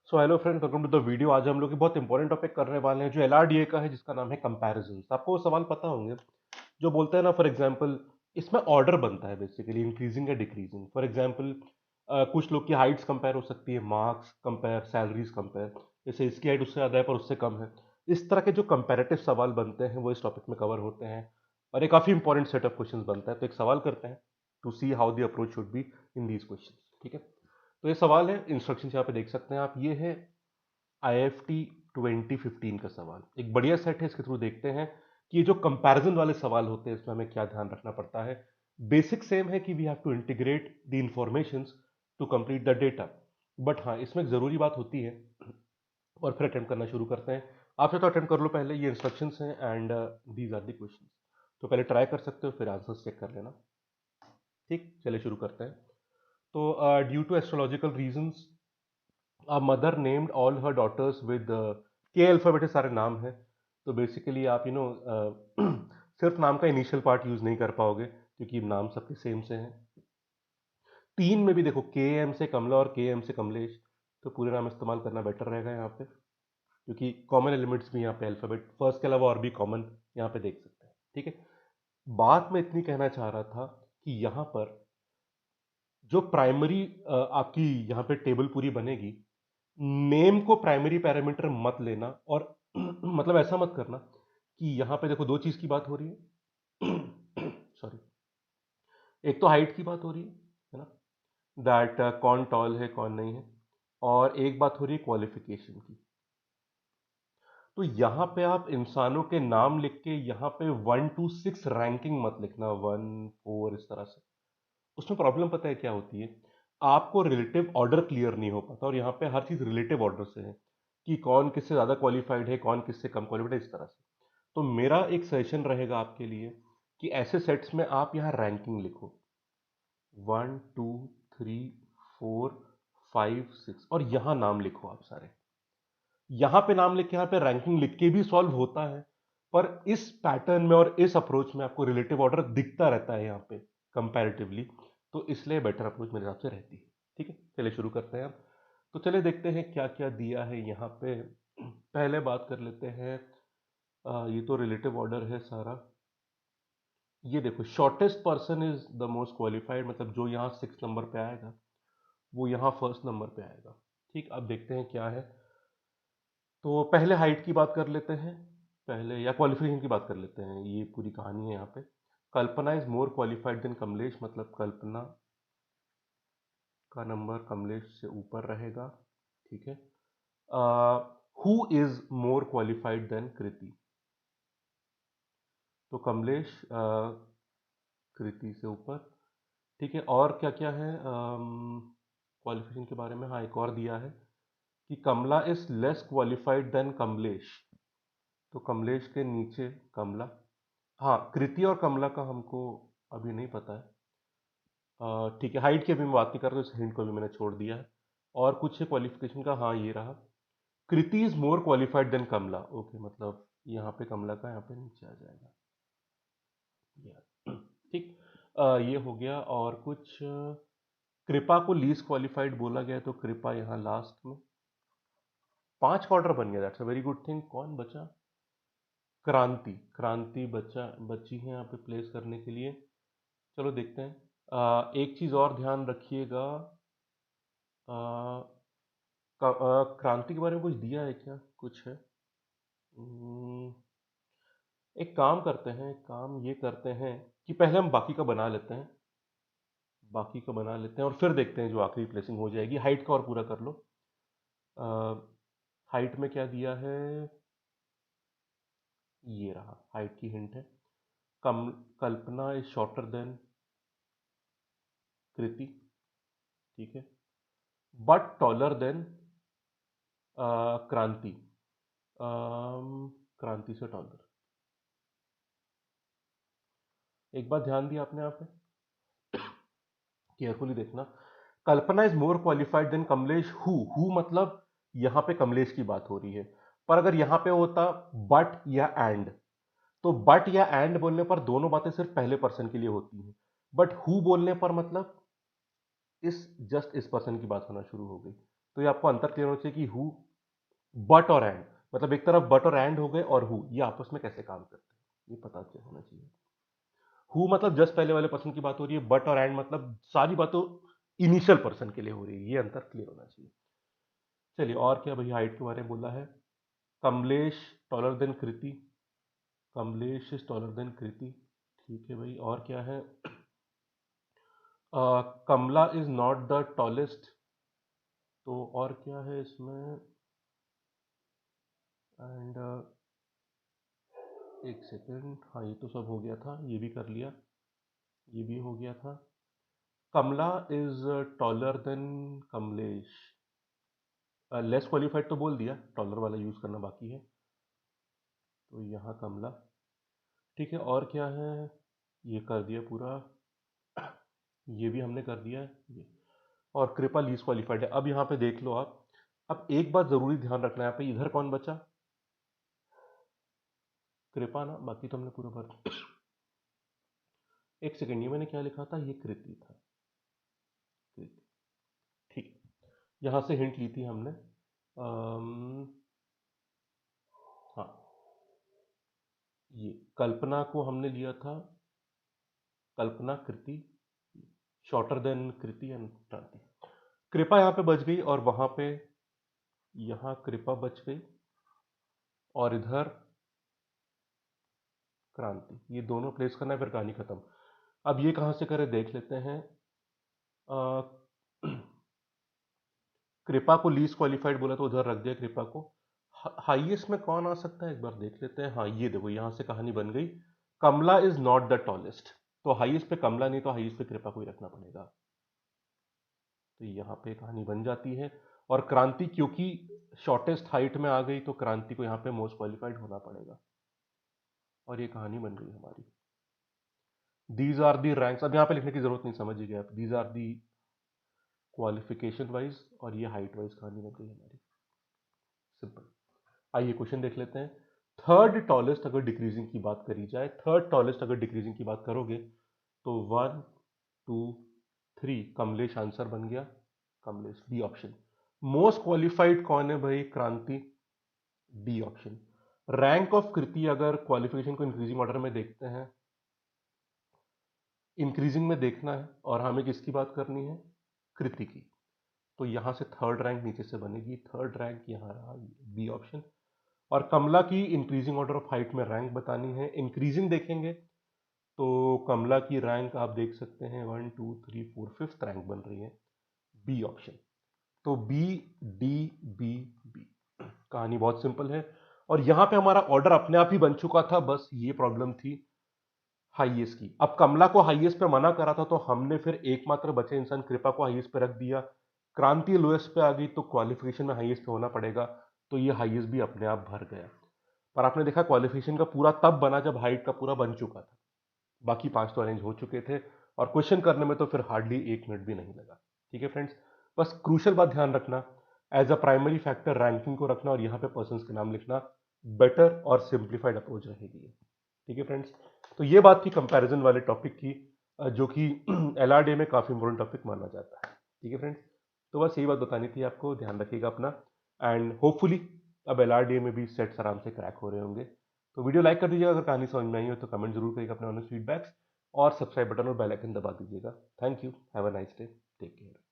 So hello friend, welcome to the video. आज हम लोग एक बहुत इंपॉर्टेंट टॉपिक करने वाले हैं जो एलआरडीए का है, जिसका नाम है कंपैरिजन। आपको वो सवाल पता होंगे जो बोलते हैं ना, फॉर एग्जांपल इसमें ऑर्डर बनता है बेसिकली इंक्रीजिंग या डिक्रीजिंग। फॉर एग्जांपल कुछ लोग की हाइट्स कंपेयर हो सकती है, मार्क्स कंपेयर, सैलरीज कंपेयर। जैसे इसकी हाइट उससे ज़्यादा है पर उससे कम है। इस तरह के जो कंपेरेटिव सवाल बनते हैं वो इस टॉपिक में कवर होते हैं, और ये काफ़ी इंपॉर्टेंट सेट ऑफ क्वेश्चन बनता है। तो एक सवाल करते हैं to see how the approach should be in these question. ठीक है, तो ये सवाल है, इंस्ट्रक्शन यहाँ पे देख सकते हैं आप। ये है IFT 2015 का सवाल। एक बढ़िया सेट है, इसके थ्रू देखते हैं कि ये जो कंपैरिजन वाले सवाल होते हैं इसमें हमें क्या ध्यान रखना पड़ता है। बेसिक सेम है कि we have to integrate the informations to complete the data, but हाँ इसमें एक ज़रूरी बात होती है। और फिर अटेम्प्ट करना शुरू करते हैं। आप तो अटेम्प्ट कर लो पहले, ये इंस्ट्रक्शंस हैं and these are the questions. तो पहले ट्राई कर सकते हो, फिर आंसर्स चेक कर लेना। ठीक, चलिए शुरू करते हैं। तो due to astrological reasons, a mother named all her daughters with K alphabet सारे नाम हैं। तो बेसिकली आप सिर्फ नाम का इनिशियल पार्ट यूज नहीं कर पाओगे क्योंकि नाम सबके सेम से हैं। तीन में भी देखो, के एम से कमला और के एम से कमलेश, तो पूरे नाम इस्तेमाल करना बेटर रहेगा यहाँ पे, क्योंकि कॉमन एलिमेंट्स भी यहाँ पे अल्फाबेट फर्स्ट के अलावा और भी कॉमन यहाँ पे देख सकते हैं। ठीक है, बात मैं इतनी कहना चाह रहा था कि यहाँ पर जो प्राइमरी आपकी यहाँ पे टेबल पूरी बनेगी, नेम को प्राइमरी पैरामीटर मत लेना। और मतलब ऐसा मत करना कि यहाँ पे देखो दो चीज की बात हो रही है। सॉरी, एक तो हाइट की बात हो रही है ना, दैट कौन टॉल है कौन नहीं है, और एक बात हो रही है क्वालिफिकेशन की। तो यहाँ पे आप इंसानों के नाम लिख के यहाँ पे 1 to 6 रैंकिंग मत लिखना, 1 4 इस तरह से। उसमें प्रॉब्लम पता है क्या होती है, आपको रिलेटिव ऑर्डर क्लियर नहीं हो पाता, और यहाँ पे हर चीज रिलेटिव ऑर्डर से है कि कौन किससे ज्यादा क्वालिफाइड है, कौन किससे कम क्वालिफाइड है, इस तरह से। तो मेरा एक सजेशन रहेगा आपके लिए कि ऐसे सेट्स में आप यहाँ रैंकिंग लिखो, 1 2 3 4 5 6, और यहाँ नाम लिखो आप सारे। यहाँ पे नाम लिख के यहाँ पे रैंकिंग लिख के भी सॉल्व होता है, पर इस पैटर्न में और इस अप्रोच में आपको रिलेटिव ऑर्डर दिखता रहता है यहाँ पे कंपैरेटिवली। तो इसलिए बेटर अप्रोच मेरे हिसाब से रहती है। ठीक है, चलिए शुरू करते हैं अब। तो चलिए देखते हैं क्या क्या दिया है यहाँ पे। पहले बात कर लेते हैं, ये तो रिलेटिव ऑर्डर है सारा। ये देखो, shortest person is the most qualified, मतलब जो यहाँ 6 नंबर पे आएगा वो यहाँ फर्स्ट नंबर पे आएगा। ठीक, अब देखते हैं क्या है। तो पहले हाइट की बात कर लेते हैं, पहले या क्वालिफिकेशन की बात कर लेते हैं। ये पूरी कहानी है यहाँ पे। Kalpana is more qualified than Kamlesh, मतलब कल्पना का नंबर कमलेश से ऊपर रहेगा। ठीक है, who is more qualified than Kriti, तो कमलेश कृति से ऊपर। ठीक है, और क्या क्या है क्वालिफिकेशन के बारे में। हाँ, एक और दिया है कि Kamla is less qualified than Kamlesh, तो कमलेश के नीचे कमला। हाँ, कृति और कमला का हमको अभी नहीं पता है। ठीक है, हाइट की अभी मैं बात नहीं कर रहा हूँ, इस हिंट को भी मैंने छोड़ दिया है। और कुछ है क्वालिफिकेशन का, हाँ ये रहा, Kriti is more qualified than Kamla. Okay, मतलब यहाँ पे कमला का यहाँ पे नीचे आ जाएगा। ठीक, ये हो गया। और कुछ कृपा को लीस्ट क्वालिफाइड बोला गया है, तो कृपा यहाँ लास्ट में। 5 का ऑर्डर बन गया, that's a very good thing. कौन बचा? क्रांति। क्रांति बचा, बची है यहाँ पे प्लेस करने के लिए। चलो देखते हैं। एक चीज और ध्यान रखिएगा, क्रांति के बारे में कुछ दिया है क्या? कुछ है? हम्म, एक काम करते हैं, एक काम ये करते हैं कि पहले हम बाकी का बना लेते हैं, बाकी का बना लेते हैं और फिर देखते हैं जो आखिरी प्लेसिंग हो जाएगी। हाइट का और पूरा कर लो। हाइट में क्या दिया है? ये रहा, हाइट की हिंट है। कम कल्पना इज शॉर्टर देन कृति। ठीक है, बट टॉलर देन क्रांति। क्रांति से टॉलर। एक बात ध्यान दिया आपने यहाँ पे, केयरफुली देखना। Kalpana is more qualified than Kamlesh, who मतलब यहाँ पे कमलेश की बात हो रही है। पर अगर यहाँ पे होता बट या एंड, तो बट या एंड बोलने पर दोनों बातें सिर्फ पहले पर्सन के लिए होती हैं, बट हु बोलने पर मतलब इस जस्ट इस पर्सन की बात होना शुरू हो गई। तो ये आपको अंतर क्लियर होना चाहिए कि हु, बट और एंड, मतलब एक तरफ बट और एंड हो गए और हु, ये आपस में कैसे काम करते हैं ये पता होना चाहिए। हु मतलब जस्ट पहले वाले पर्सन की बात हो रही है, बट और एंड मतलब सारी बातों इनिशियल पर्सन के लिए हो रही है, ये अंतर क्लियर होना चाहिए। चलिए, और क्या भाई, हाइट के बारे में बोला है। Kamlesh taller than Kriti, Kamlesh is taller than Kriti, ठीक है भाई। और क्या है, Kamla is not the tallest, तो और क्या है इसमें, एंड एक सेकेंड, हाँ ये तो सब हो गया था, ये भी कर लिया, ये भी हो गया था। Kamla is taller than Kamlesh, less qualified तो बोल दिया, टॉलर वाला यूज करना बाकी है, तो यहाँ कमला, ठीक है। और क्या है, ये कर दिया पूरा, ये भी हमने कर दिया है ये। और कृपा लीस्ट क्वालिफाइड है। अब यहाँ पे देख लो आप, अब एक बात जरूरी ध्यान रखना है, यहाँ पे इधर कौन बचा, कृपा ना, बाकी तो हमने पूरा भर। एक सेकेंड, ये मैंने क्या लिखा था, ये कृति था, कृति, ठीक है। यहाँ से हिंट ली थी हमने, हाँ, ये कल्पना को हमने लिया था, कल्पना कृति, शॉर्टर देन कृति एंड क्रांति। कृपा यहाँ पे बच गई और वहां पे, यहाँ कृपा बच गई और इधर क्रांति, ये दोनों प्लेस करना है, फिर कहानी खत्म। अब ये कहाँ से करें देख लेते हैं। अ, कृपा को लीस्ट क्वालिफाइड बोला तो उधर रख दिया कृपा को। हाईएस्ट में कौन आ सकता है एक बार देख लेते हैं। हाँ ये देखो, यहाँ से कहानी बन गई, कमला इज नॉट द टॉलेस्ट, तो हाईएस्ट पे कमला नहीं, तो हाईएस्ट पे कृपा को ही रखना पड़ेगा, तो यहाँ पे कहानी बन जाती है। और क्रांति क्योंकि शॉर्टेस्ट हाइट में आ गई, तो क्रांति को यहाँ पे मोस्ट क्वालिफाइड होना पड़ेगा, और ये कहानी बन गई हमारी। दीज आर दी रैंक्स, अब यहाँ पे लिखने की जरूरत नहीं, समझ ही गए आप, these are the qualification wise, और ये हाइट वाइज कहानी बन गई हमारी, सिंपल। आइए क्वेश्चन देख लेते हैं। थर्ड टॉलेस्ट अगर डिक्रीजिंग की बात करी जाए, थर्ड टॉलेस्ट अगर डिक्रीजिंग की बात करोगे, तो 1 2 3 कमलेश आंसर बन गया, Kamlesh D option. Most qualified कौन है भाई, क्रांति, डी ऑप्शन। रैंक ऑफ कृति अगर क्वालिफिकेशन को इंक्रीजिंग ऑर्डर में देखते हैं, इंक्रीजिंग में देखना है, और हमें किसकी बात करनी है, कृति की, तो यहां से थर्ड रैंक नीचे से बनेगी, थर्ड रैंक यहां रहा, बी ऑप्शन। और कमला की इंक्रीजिंग ऑर्डर ऑफ हाइट में रैंक बतानी है, इंक्रीजिंग देखेंगे तो कमला की रैंक आप देख सकते हैं 1 2 3 4 फिफ्थ रैंक बन रही है, बी ऑप्शन। तो बी, डी, बी, बी, कहानी बहुत सिंपल है। और यहां पे हमारा ऑर्डर अपने आप ही बन चुका था, बस ये प्रॉब्लम थी हाईएस्ट की। अब कमला को हाईएस्ट पे मना करा था, तो हमने फिर एकमात्र बचे इंसान कृपा को हाईएस्ट पे रख दिया। क्रांति लोएस्ट पे आ गई, तो क्वालिफिकेशन में हाईएस्ट पे होना पड़ेगा, तो ये हाईएस्ट भी अपने आप भर गया। पर आपने देखा क्वालिफिकेशन का पूरा तब बना जब हाइट का पूरा बन चुका था, बाकी 5 तो अरेंज हो चुके थे, और क्वेश्चन करने में तो फिर हार्डली 1 मिनट भी नहीं लगा। ठीक है फ्रेंड्स, बस क्रूशल बात ध्यान रखना, as a primary factor ranking को रखना, और यहाँ पे पर्सन के नाम लिखना, बेटर और सिंप्लीफाइड अप्रोच रहेगी। ठीक है फ्रेंड्स, तो ये बात थी कंपैरिजन वाले टॉपिक की, जो कि एलआरडीए में काफ़ी इंपॉर्टेंट टॉपिक माना जाता है। ठीक है फ्रेंड्स, तो बस यही बात बतानी थी आपको, ध्यान रखिएगा अपना, एंड होपफुली अब एलआरडीए में भी सेट्स आराम से क्रैक हो रहे होंगे। तो वीडियो लाइक कर दीजिएगा, अगर कहानी समझ में आई हो तो कमेंट जरूर करिएगा अपने ऑनेस्ट फीडबैक्स, और सब्सक्राइब बटन और बेल आइकन दबा दीजिएगा। Thank you, have a nice day, take care.